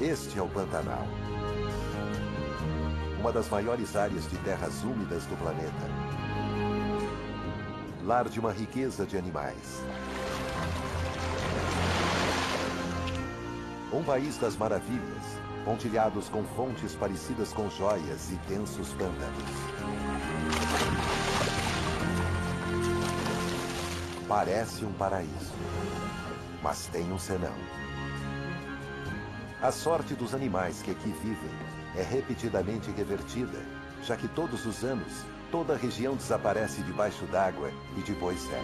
Este é o Pantanal, uma das maiores áreas de terras úmidas do planeta. Lar de uma riqueza de animais. Um país das maravilhas, pontilhados com fontes parecidas com joias e densos pântanos. Parece um paraíso, mas tem um senão. A sorte dos animais que aqui vivem é repetidamente revertida, já que todos os anos, toda a região desaparece debaixo d'água e depois seca.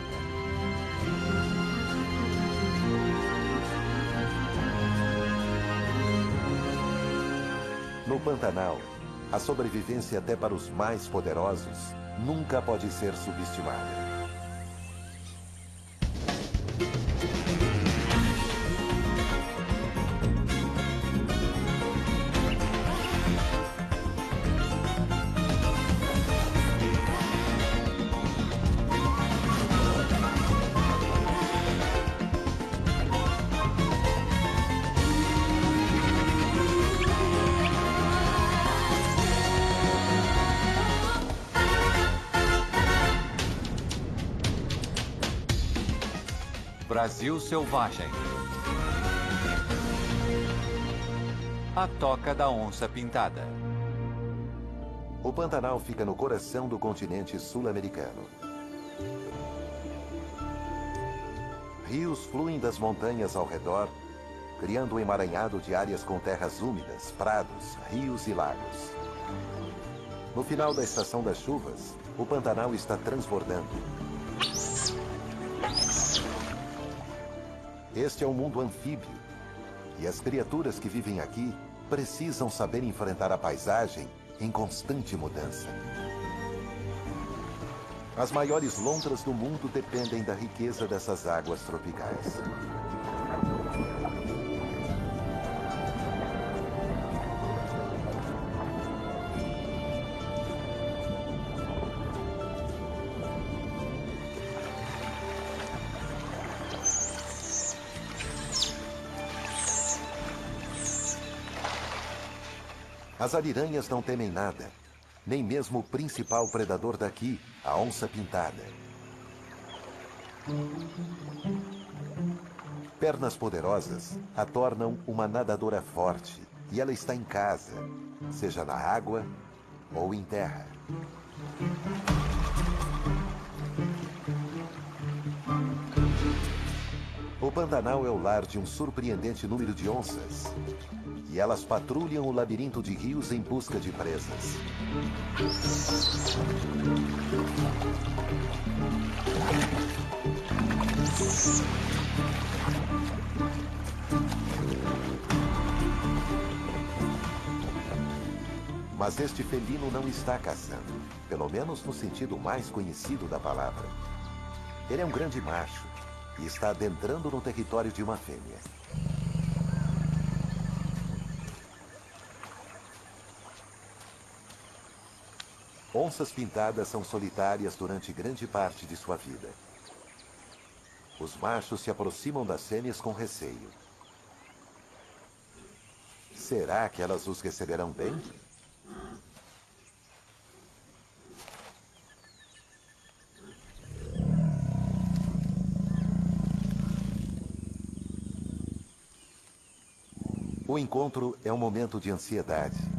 No Pantanal, a sobrevivência até para os mais poderosos nunca pode ser subestimada. Brasil Selvagem. A Toca da Onça Pintada. O Pantanal fica no coração do continente sul-americano. Rios fluem das montanhas ao redor, criando um emaranhado de áreas com terras úmidas, prados, rios e lagos. No final da estação das chuvas, o Pantanal está transbordando. Este é um mundo anfíbio, e as criaturas que vivem aqui precisam saber enfrentar a paisagem em constante mudança. As maiores lontras do mundo dependem da riqueza dessas águas tropicais. As ariranhas não temem nada, nem mesmo o principal predador daqui, a onça pintada. Pernas poderosas a tornam uma nadadora forte, e ela está em casa, seja na água ou em terra. O Pantanal é o lar de um surpreendente número de onças. E elas patrulham o labirinto de rios em busca de presas. Mas este felino não está caçando, pelo menos no sentido mais conhecido da palavra. Ele é um grande macho e está adentrando no território de uma fêmea. Onças pintadas são solitárias durante grande parte de sua vida. Os machos se aproximam das fêmeas com receio. Será que elas os receberão bem? O encontro é um momento de ansiedade.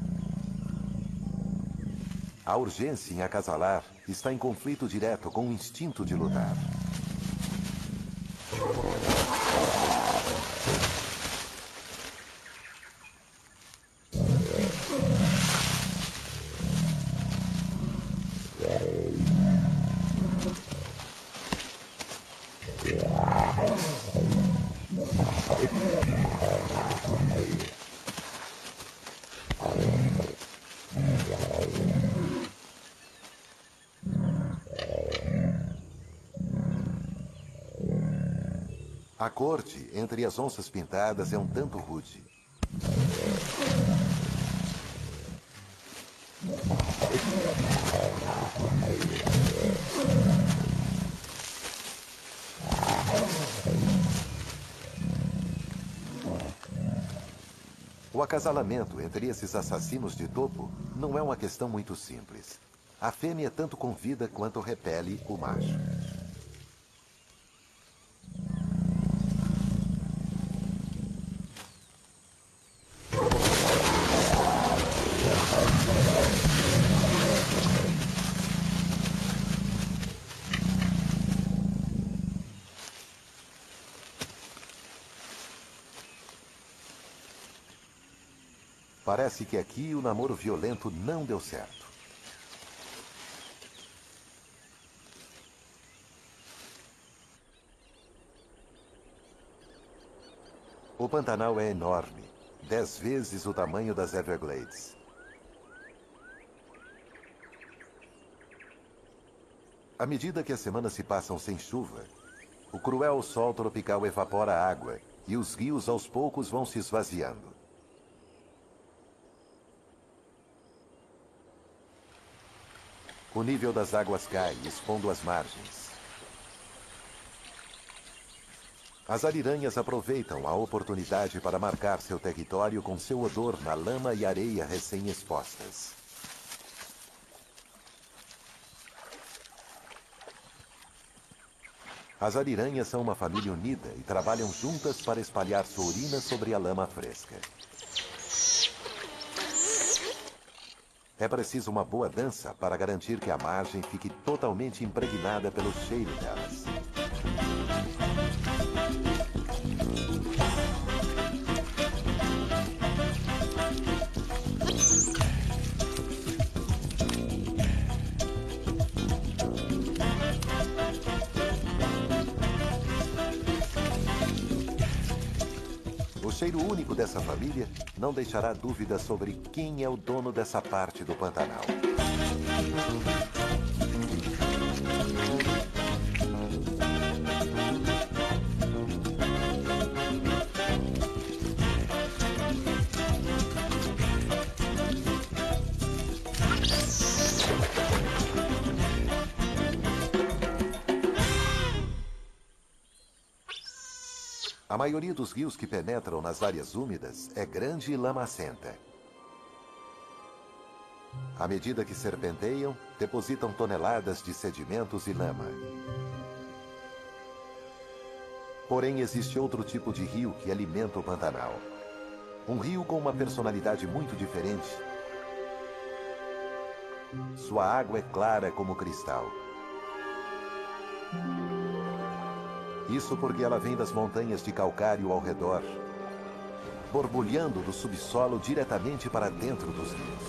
A urgência em acasalar está em conflito direto com o instinto de lutar. A corte entre as onças pintadas é um tanto rude. O acasalamento entre esses assassinos de topo não é uma questão muito simples. A fêmea tanto convida quanto repele o macho. Parece que aqui o namoro violento não deu certo. O Pantanal é enorme, 10 vezes o tamanho das Everglades. À medida que as semanas se passam sem chuva, o cruel sol tropical evapora a água e os rios aos poucos vão se esvaziando. O nível das águas cai, expondo as margens. As ariranhas aproveitam a oportunidade para marcar seu território com seu odor na lama e areia recém-expostas. As ariranhas são uma família unida e trabalham juntas para espalhar sua urina sobre a lama fresca. É preciso uma boa dança para garantir que a margem fique totalmente impregnada pelo cheiro delas. O cheiro único dessa família não deixará dúvida sobre quem é o dono dessa parte do Pantanal. A maioria dos rios que penetram nas áreas úmidas é grande e lamacenta. À medida que serpenteiam, depositam toneladas de sedimentos e lama. Porém, existe outro tipo de rio que alimenta o Pantanal. Um rio com uma personalidade muito diferente. Sua água é clara como cristal. Isso porque ela vem das montanhas de calcário ao redor, borbulhando do subsolo diretamente para dentro dos rios.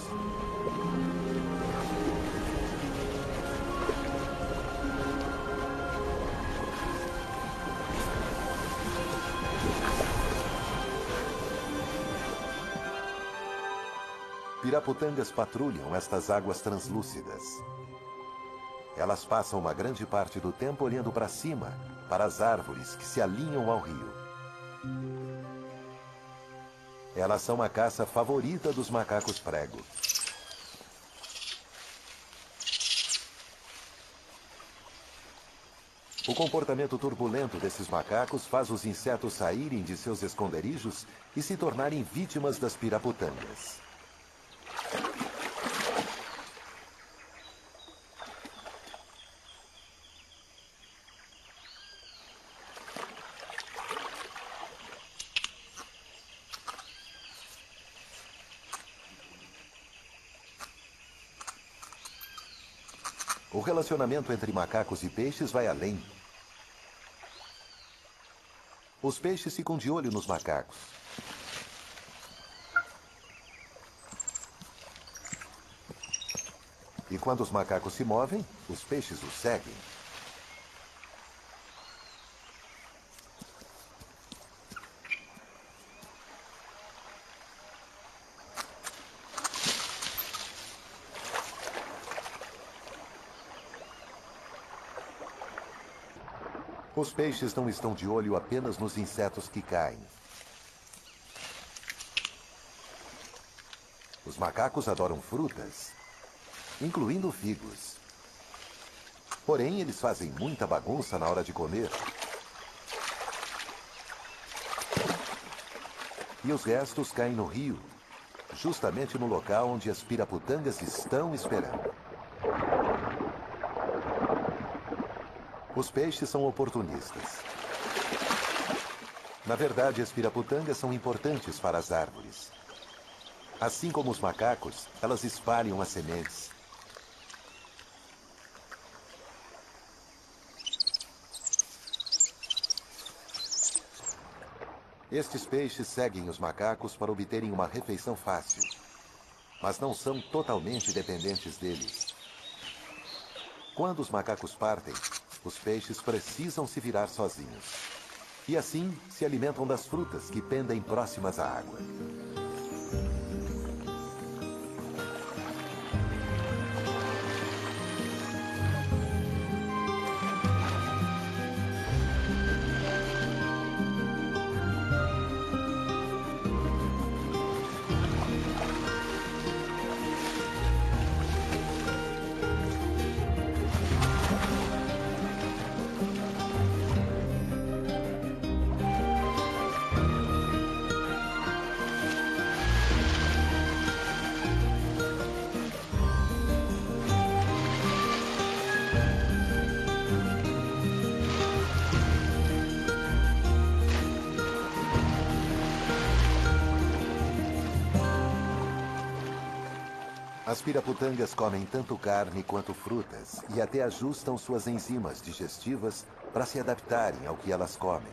Pirapotangas patrulham estas águas translúcidas. Elas passam uma grande parte do tempo olhando para cima, para as árvores que se alinham ao rio. Elas são a caça favorita dos macacos prego. O comportamento turbulento desses macacos faz os insetos saírem de seus esconderijos e se tornarem vítimas das pirapotangas. O relacionamento entre macacos e peixes vai além. Os peixes ficam de olho nos macacos. E quando os macacos se movem, os peixes os seguem. Os peixes não estão de olho apenas nos insetos que caem. Os macacos adoram frutas, incluindo figos. Porém, eles fazem muita bagunça na hora de comer. E os restos caem no rio, justamente no local onde as piraputangas estão esperando. Os peixes são oportunistas. Na verdade, as piraputangas são importantes para as árvores. Assim como os macacos, elas espalham as sementes. Estes peixes seguem os macacos para obterem uma refeição fácil, mas não são totalmente dependentes deles. Quando os macacos partem, os peixes precisam se virar sozinhos. E assim se alimentam das frutas que pendem próximas à água. As piraputangas comem tanto carne quanto frutas e até ajustam suas enzimas digestivas para se adaptarem ao que elas comem.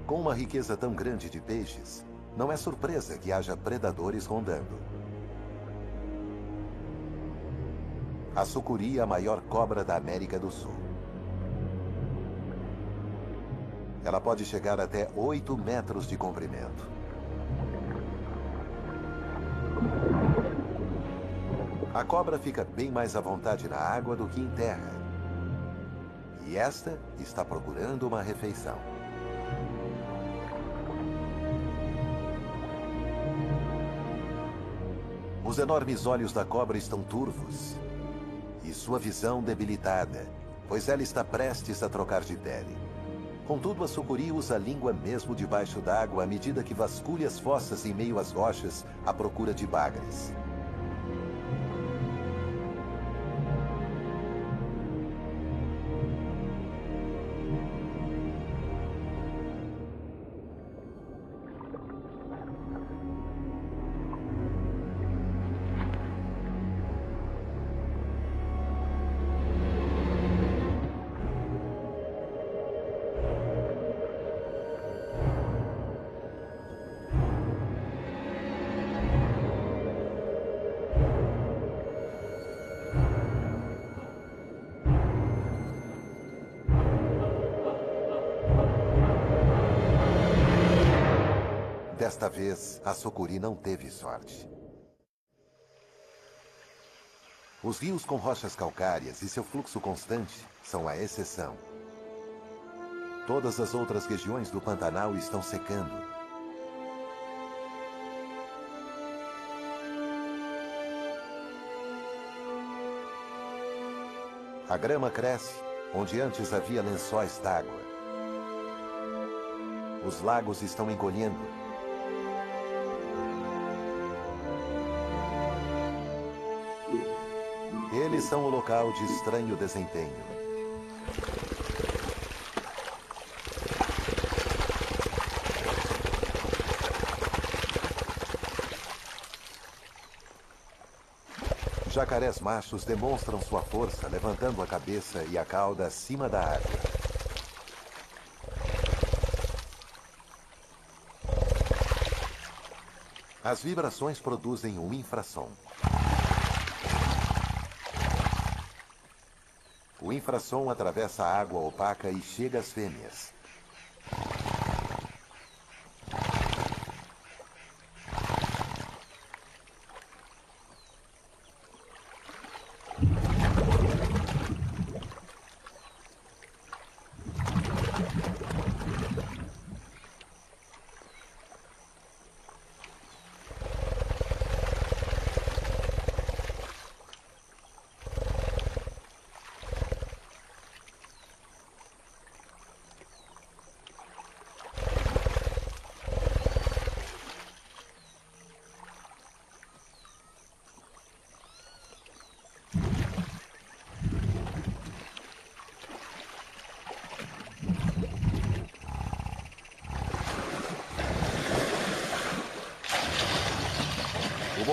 Com uma riqueza tão grande de peixes, não é surpresa que haja predadores rondando. A sucuri é a maior cobra da América do Sul. Ela pode chegar até 8 metros de comprimento. A cobra fica bem mais à vontade na água do que em terra. E esta está procurando uma refeição. Os enormes olhos da cobra estão turvos e sua visão debilitada, pois ela está prestes a trocar de pele. Contudo, a sucuri usa a língua mesmo debaixo d'água à medida que vasculha as fossas em meio às rochas à procura de bagres. Desta vez, a sucuri não teve sorte. Os rios com rochas calcárias e seu fluxo constante são a exceção. Todas as outras regiões do Pantanal estão secando. A grama cresce onde antes havia lençóis d'água. Os lagos estão encolhendo. Eles são o local de estranho desempenho. Jacarés machos demonstram sua força levantando a cabeça e a cauda acima da água. As vibrações produzem um infrassom. O infrassom atravessa a água opaca e chega às fêmeas.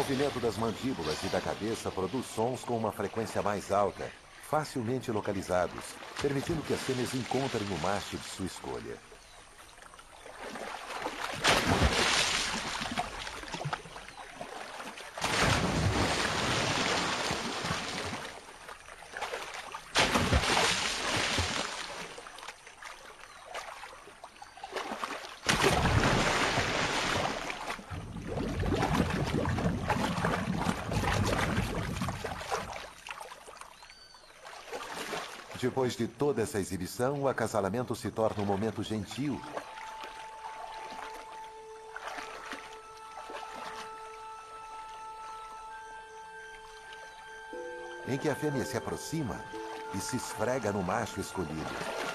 movimento das mandíbulas e da cabeça produz sons com uma frequência mais alta, facilmente localizados, permitindo que as fêmeas encontrem o macho de sua escolha. Depois de toda essa exibição, o acasalamento se torna um momento gentil. Em que a fêmea se aproxima e se esfrega no macho escolhido.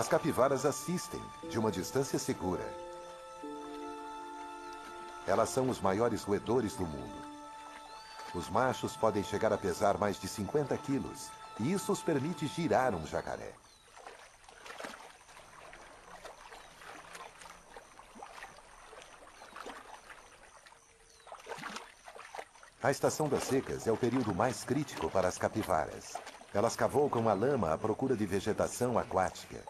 As capivaras assistem, de uma distância segura. Elas são os maiores roedores do mundo. Os machos podem chegar a pesar mais de 50 quilos, e isso os permite girar um jacaré. A estação das secas é o período mais crítico para as capivaras. Elas cavalgam a lama à procura de vegetação aquática.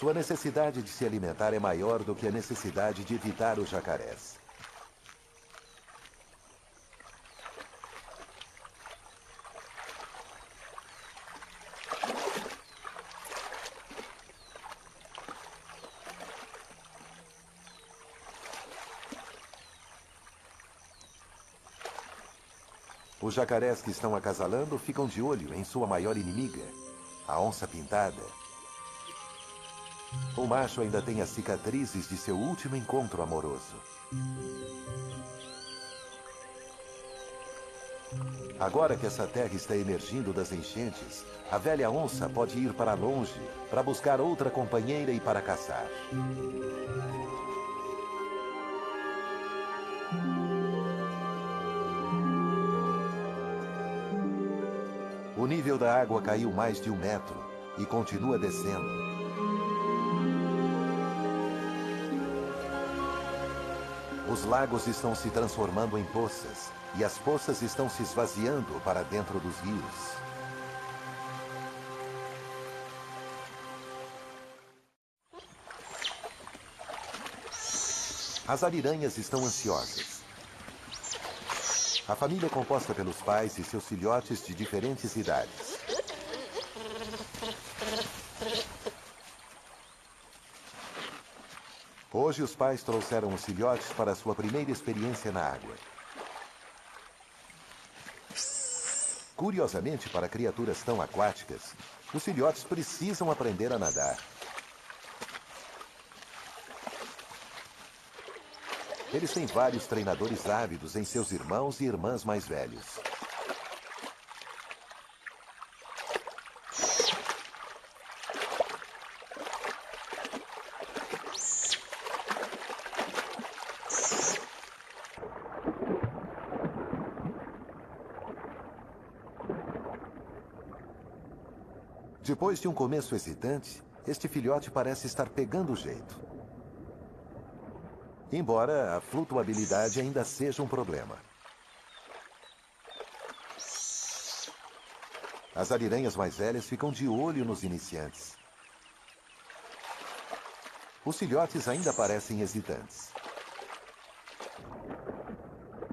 Sua necessidade de se alimentar é maior do que a necessidade de evitar os jacarés. Os jacarés que estão acasalando ficam de olho em sua maior inimiga, a onça-pintada. O macho ainda tem as cicatrizes de seu último encontro amoroso. Agora que essa terra está emergindo das enchentes, a velha onça pode ir para longe para buscar outra companheira e para caçar. O nível da água caiu mais de 1 metro e continua descendo. Os lagos estão se transformando em poças, e as poças estão se esvaziando para dentro dos rios. As ariranhas estão ansiosas. A família é composta pelos pais e seus filhotes de diferentes idades. Hoje, os pais trouxeram os filhotes para sua primeira experiência na água. Curiosamente, para criaturas tão aquáticas, os filhotes precisam aprender a nadar. Eles têm vários treinadores ávidos em seus irmãos e irmãs mais velhos. Depois de um começo excitante, este filhote parece estar pegando o jeito. Embora a flutuabilidade ainda seja um problema. As ariranhas mais velhas ficam de olho nos iniciantes. Os filhotes ainda parecem hesitantes.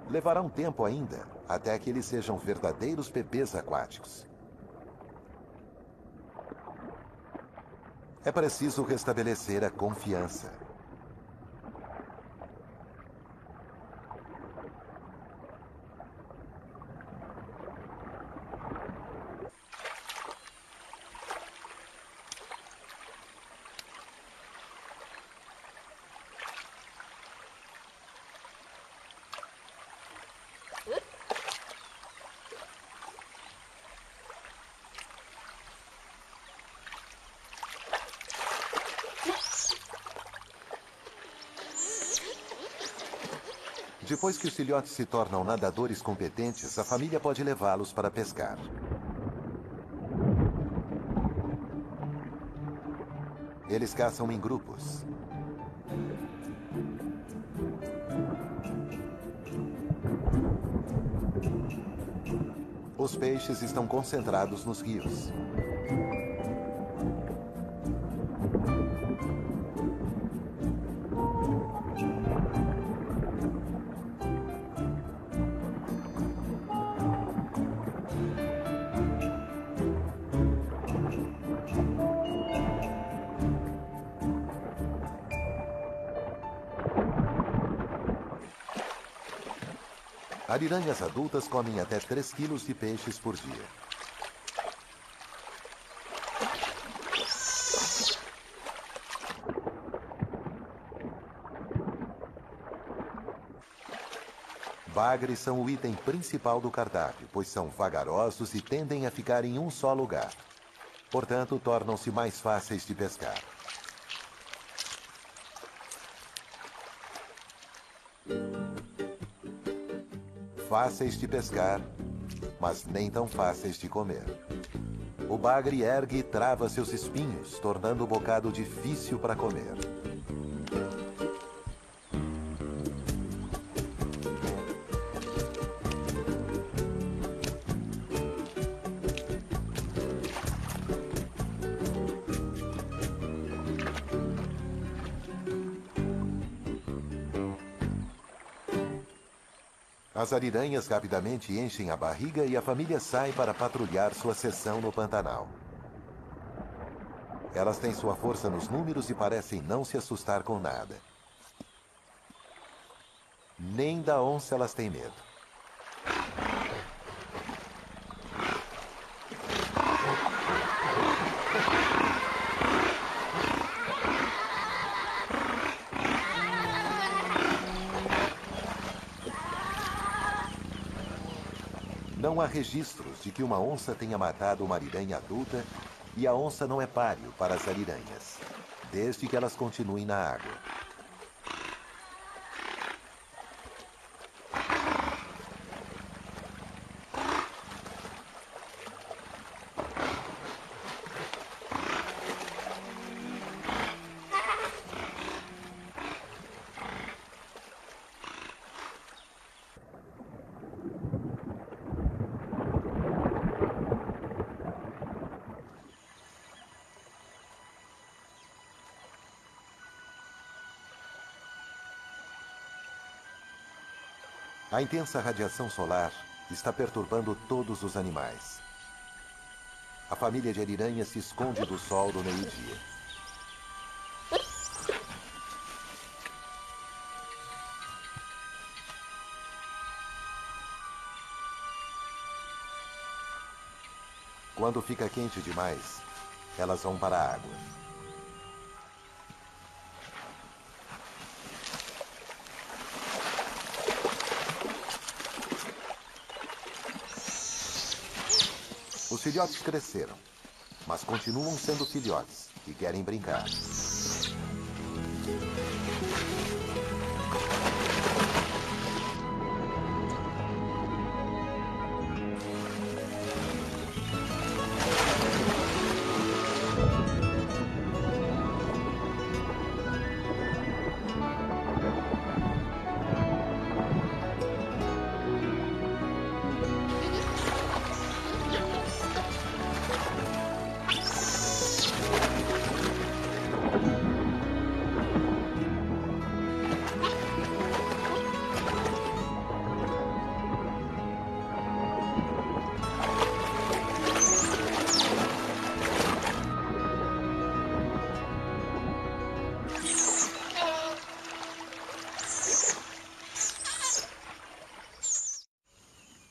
Levará um tempo ainda, até que eles sejam verdadeiros bebês aquáticos. É preciso restabelecer a confiança. Depois que os filhotes se tornam nadadores competentes, a família pode levá-los para pescar. Eles caçam em grupos. Os peixes estão concentrados nos rios. Ariranhas adultas comem até 3 quilos de peixes por dia. Bagres são o item principal do cardápio, pois são vagarosos e tendem a ficar em um só lugar. Portanto, tornam-se mais fáceis de pescar. Fáceis de pescar, mas nem tão fáceis de comer. O bagre ergue e trava seus espinhos, tornando o bocado difícil para comer. As ariranhas rapidamente enchem a barriga e a família sai para patrulhar sua seção no Pantanal. Elas têm sua força nos números e parecem não se assustar com nada. Nem da onça elas têm medo. Não há registros de que uma onça tenha matado uma ariranha adulta e a onça não é páreo para as ariranhas, desde que elas continuem na água. A intensa radiação solar está perturbando todos os animais. A família de ariranhas se esconde do sol do meio-dia. Quando fica quente demais, elas vão para a água. Os filhotes cresceram, mas continuam sendo filhotes e querem brincar.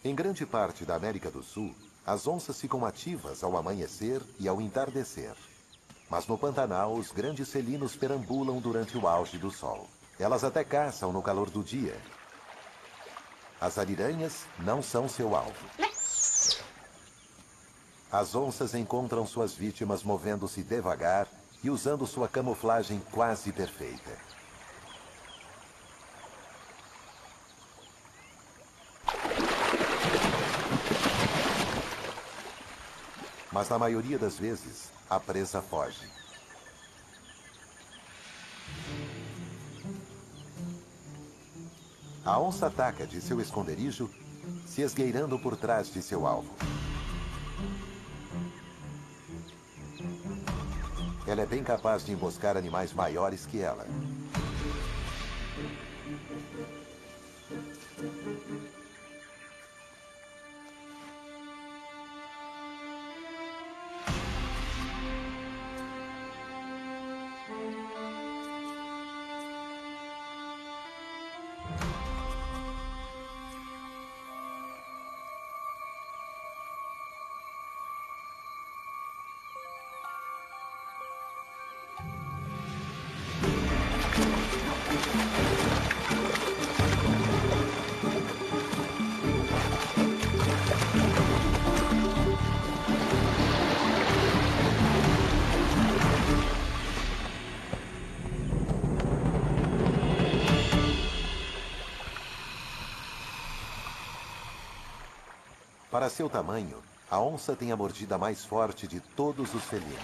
Em grande parte da América do Sul, as onças ficam ativas ao amanhecer e ao entardecer. Mas no Pantanal, os grandes felinos perambulam durante o auge do sol. Elas até caçam no calor do dia. As ariranhas não são seu alvo. As onças encontram suas vítimas movendo-se devagar e usando sua camuflagem quase perfeita. Mas na maioria das vezes, a presa foge. A onça ataca de seu esconderijo, se esgueirando por trás de seu alvo. Ela é bem capaz de emboscar animais maiores que ela. Para seu tamanho, a onça tem a mordida mais forte de todos os felinos.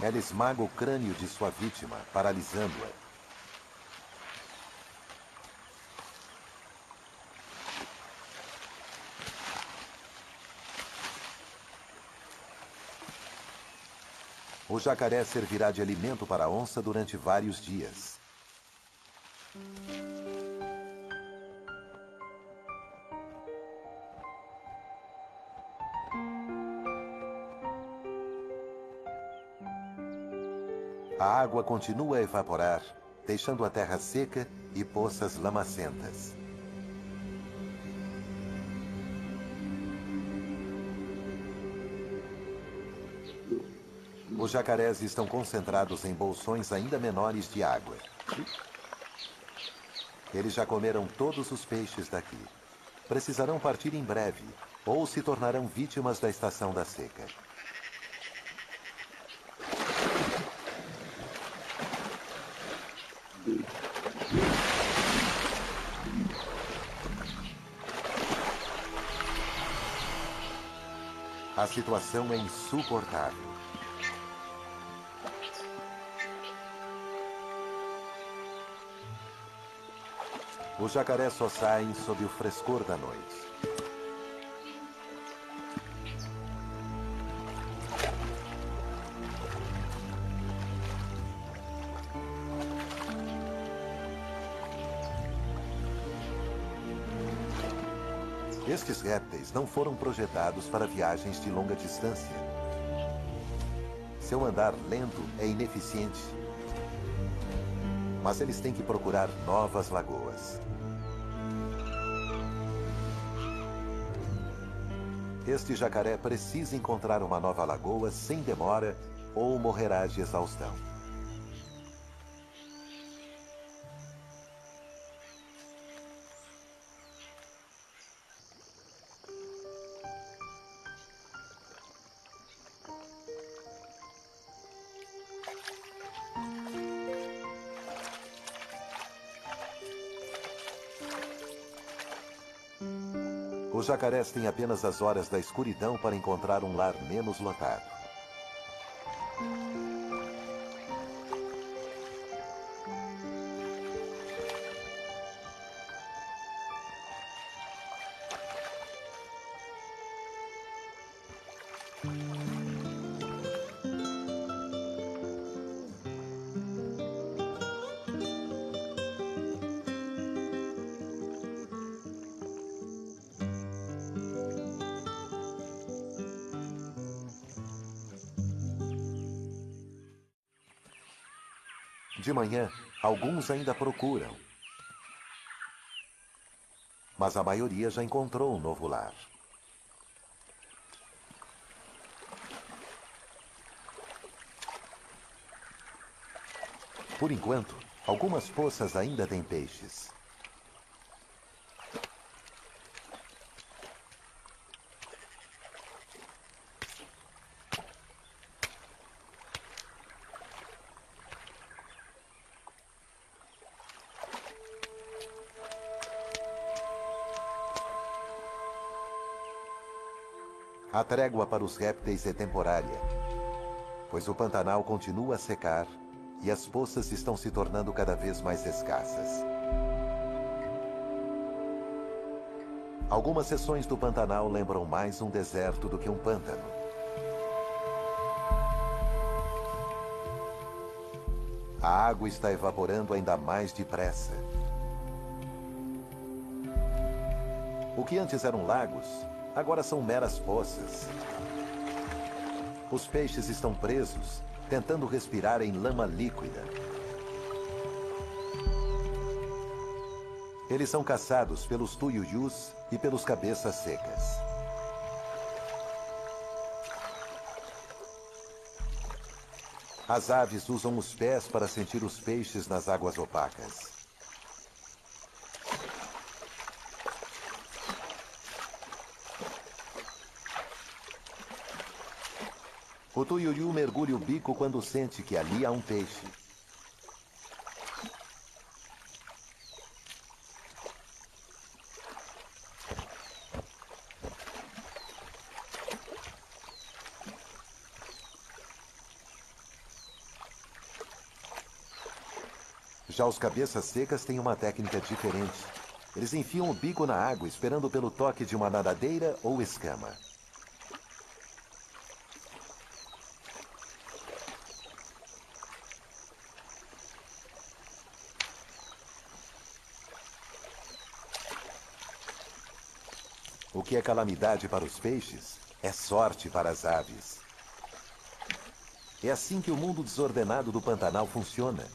Ela esmaga o crânio de sua vítima, paralisando-a. O jacaré servirá de alimento para a onça durante vários dias. A água continua a evaporar, deixando a terra seca e poças lamacentas. Os jacarés estão concentrados em bolsões ainda menores de água. Eles já comeram todos os peixes daqui. Precisarão partir em breve, ou se tornarão vítimas da estação da seca. A situação é insuportável. Os jacarés só saem sob o frescor da noite. Estes répteis não foram projetados para viagens de longa distância. Seu andar lento é ineficiente. Mas eles têm que procurar novas lagoas. Este jacaré precisa encontrar uma nova lagoa sem demora ou morrerá de exaustão. Os jacarés têm apenas as horas da escuridão para encontrar um lar menos lotado. De manhã, alguns ainda procuram. Mas a maioria já encontrou um novo lar. Por enquanto, algumas poças ainda têm peixes. A trégua para os répteis é temporária, pois o Pantanal continua a secar e as poças estão se tornando cada vez mais escassas. Algumas seções do Pantanal lembram mais um deserto do que um pântano. A água está evaporando ainda mais depressa. O que antes eram lagos, agora são meras poças. Os peixes estão presos, tentando respirar em lama líquida. Eles são caçados pelos tuiuius e pelos cabeças secas. As aves usam os pés para sentir os peixes nas águas opacas. O tuiuiu mergulha o bico quando sente que ali há um peixe. Já os cabeças secas têm uma técnica diferente. Eles enfiam o bico na água esperando pelo toque de uma nadadeira ou escama. O que é calamidade para os peixes é sorte para as aves. É assim que o mundo desordenado do Pantanal funciona.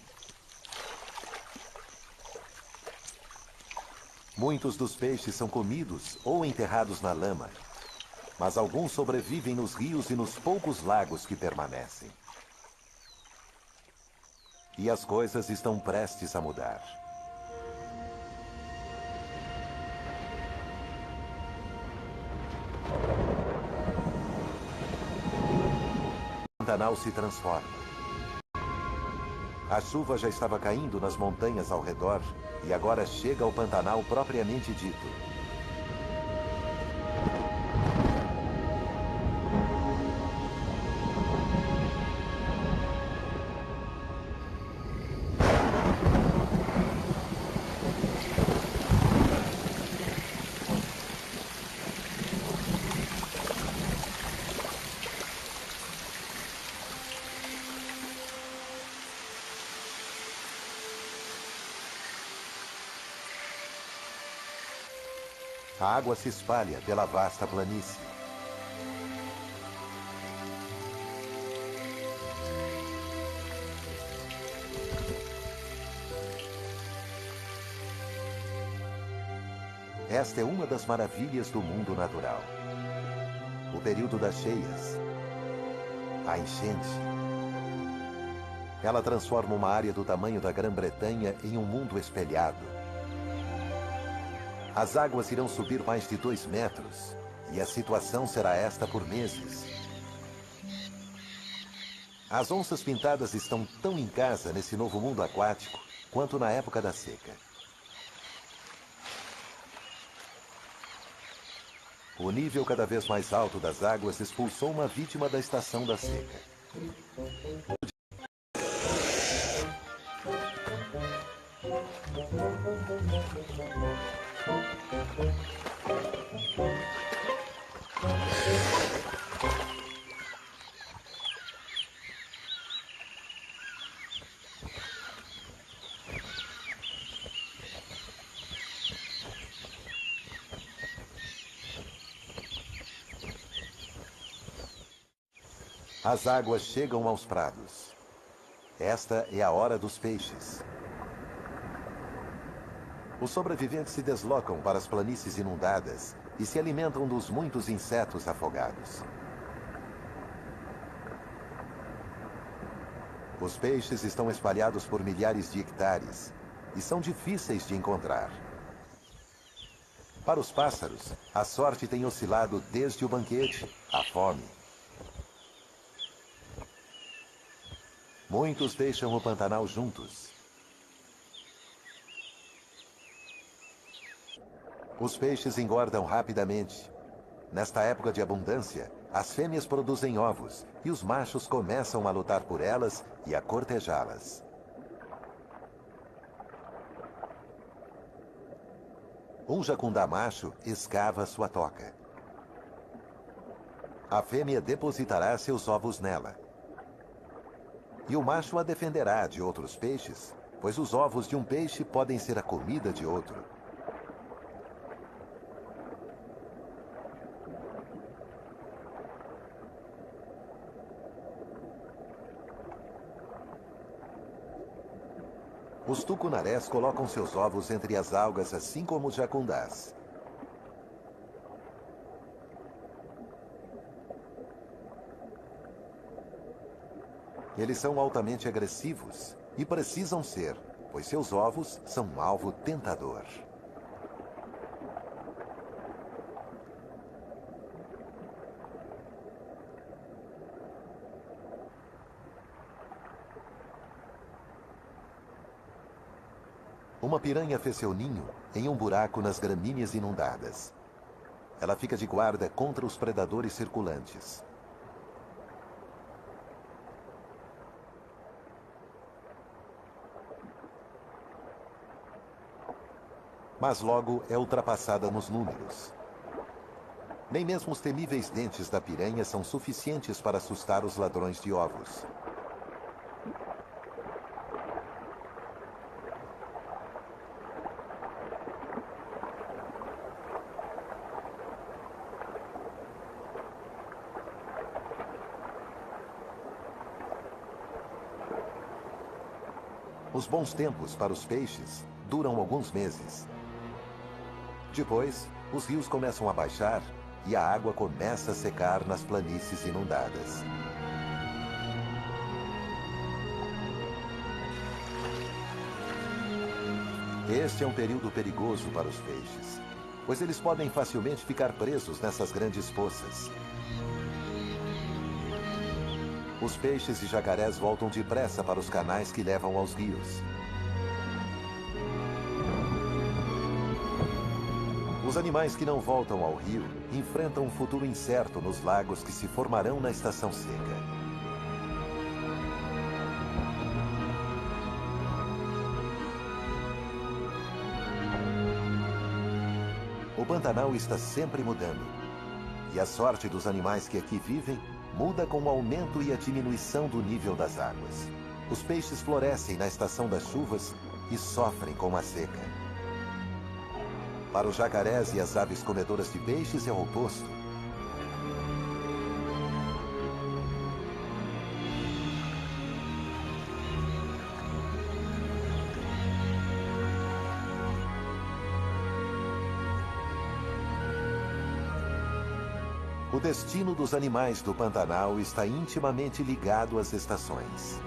Muitos dos peixes são comidos ou enterrados na lama, mas alguns sobrevivem nos rios e nos poucos lagos que permanecem. E as coisas estão prestes a mudar. O Pantanal se transforma. A chuva já estava caindo nas montanhas ao redor e agora chega ao Pantanal propriamente dito. A água se espalha pela vasta planície. Esta é uma das maravilhas do mundo natural. O período das cheias. A enchente. Ela transforma uma área do tamanho da Grã-Bretanha em um mundo espelhado. As águas irão subir mais de 2 metros, e a situação será esta por meses. As onças pintadas estão tão em casa nesse novo mundo aquático, quanto na época da seca. O nível cada vez mais alto das águas expulsou uma vítima da estação da seca. As águas chegam aos prados. Esta é a hora dos peixes. Os sobreviventes se deslocam para as planícies inundadas e se alimentam dos muitos insetos afogados. Os peixes estão espalhados por milhares de hectares e são difíceis de encontrar. Para os pássaros, a sorte tem oscilado desde o banquete à fome. Muitos deixam o Pantanal juntos. Os peixes engordam rapidamente. Nesta época de abundância, As fêmeas produzem ovos e os machos começam a lutar por elas e a cortejá-las. Um jacundá macho escava sua toca. A fêmea depositará seus ovos nela. E o macho a defenderá de outros peixes, pois os ovos de um peixe podem ser a comida de outro. Os tucunarés colocam seus ovos entre as algas, assim como os jacundás. Eles são altamente agressivos e precisam ser, pois seus ovos são um alvo tentador. Uma piranha fez seu ninho em um buraco nas gramíneas inundadas. Ela fica de guarda contra os predadores circulantes. Mas logo é ultrapassada nos números. Nem mesmo os temíveis dentes da piranha são suficientes para assustar os ladrões de ovos. Os bons tempos para os peixes duram alguns meses. Depois, os rios começam a baixar e a água começa a secar nas planícies inundadas. Este é um período perigoso para os peixes, pois eles podem facilmente ficar presos nessas grandes poças. Os peixes e jacarés voltam depressa para os canais que levam aos rios. Os animais que não voltam ao rio enfrentam um futuro incerto nos lagos que se formarão na estação seca. O Pantanal está sempre mudando, e a sorte dos animais que aqui vivem muda com o aumento e a diminuição do nível das águas. Os peixes florescem na estação das chuvas e sofrem com a seca. Para os jacarés e as aves comedoras de peixes é o oposto. O destino dos animais do Pantanal está intimamente ligado às estações.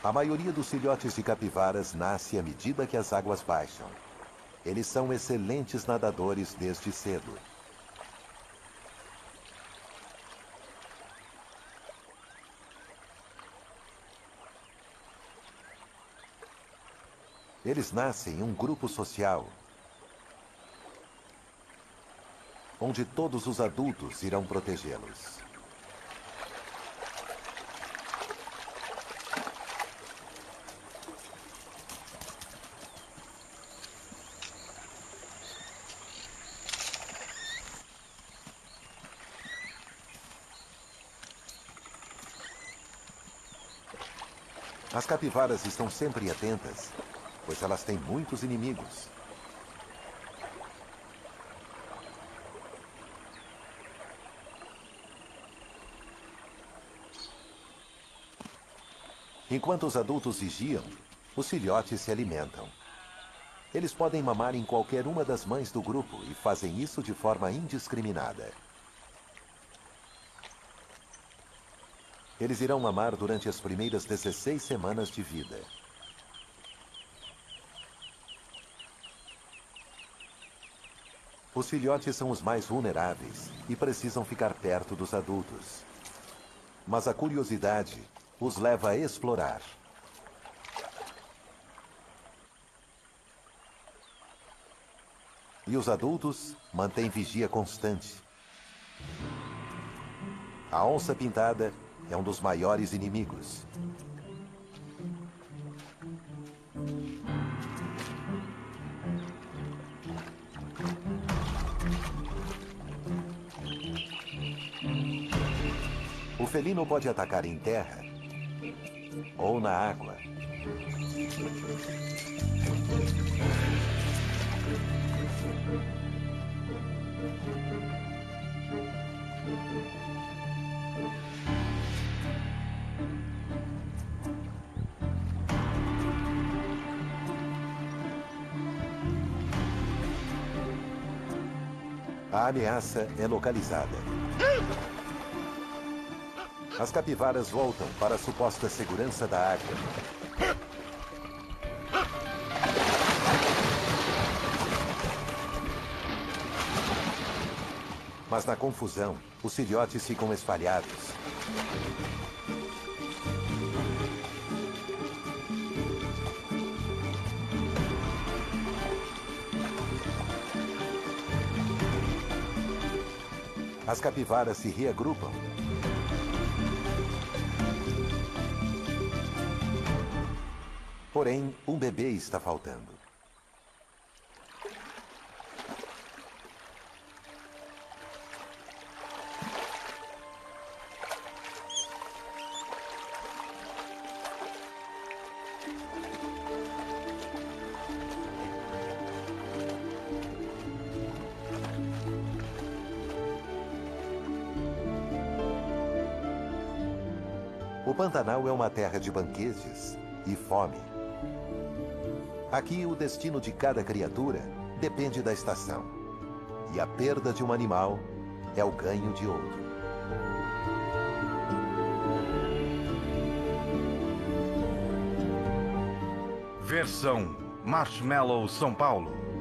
A maioria dos filhotes de capivaras nasce à medida que as águas baixam. Eles são excelentes nadadores desde cedo. Eles nascem em um grupo social, onde todos os adultos irão protegê-los. As capivaras estão sempre atentas, pois elas têm muitos inimigos. Enquanto os adultos vigiam, os filhotes se alimentam. Eles podem mamar em qualquer uma das mães do grupo e fazem isso de forma indiscriminada. Eles irão mamar durante as primeiras 16 semanas de vida. Os filhotes são os mais vulneráveis e precisam ficar perto dos adultos. Mas a curiosidade os leva a explorar. E os adultos mantêm vigia constante. A onça pintada é um dos maiores inimigos. O felino pode atacar em terra ou na água. A ameaça é localizada. As capivaras voltam para a suposta segurança da água. Mas na confusão, os filhotes ficam espalhados. As capivaras se reagrupam. Porém, um bebê está faltando. O Pantanal é uma terra de banquetes e fome. Aqui, o destino de cada criatura depende da estação. E a perda de um animal é o ganho de outro. Versão Marshmallow São Paulo.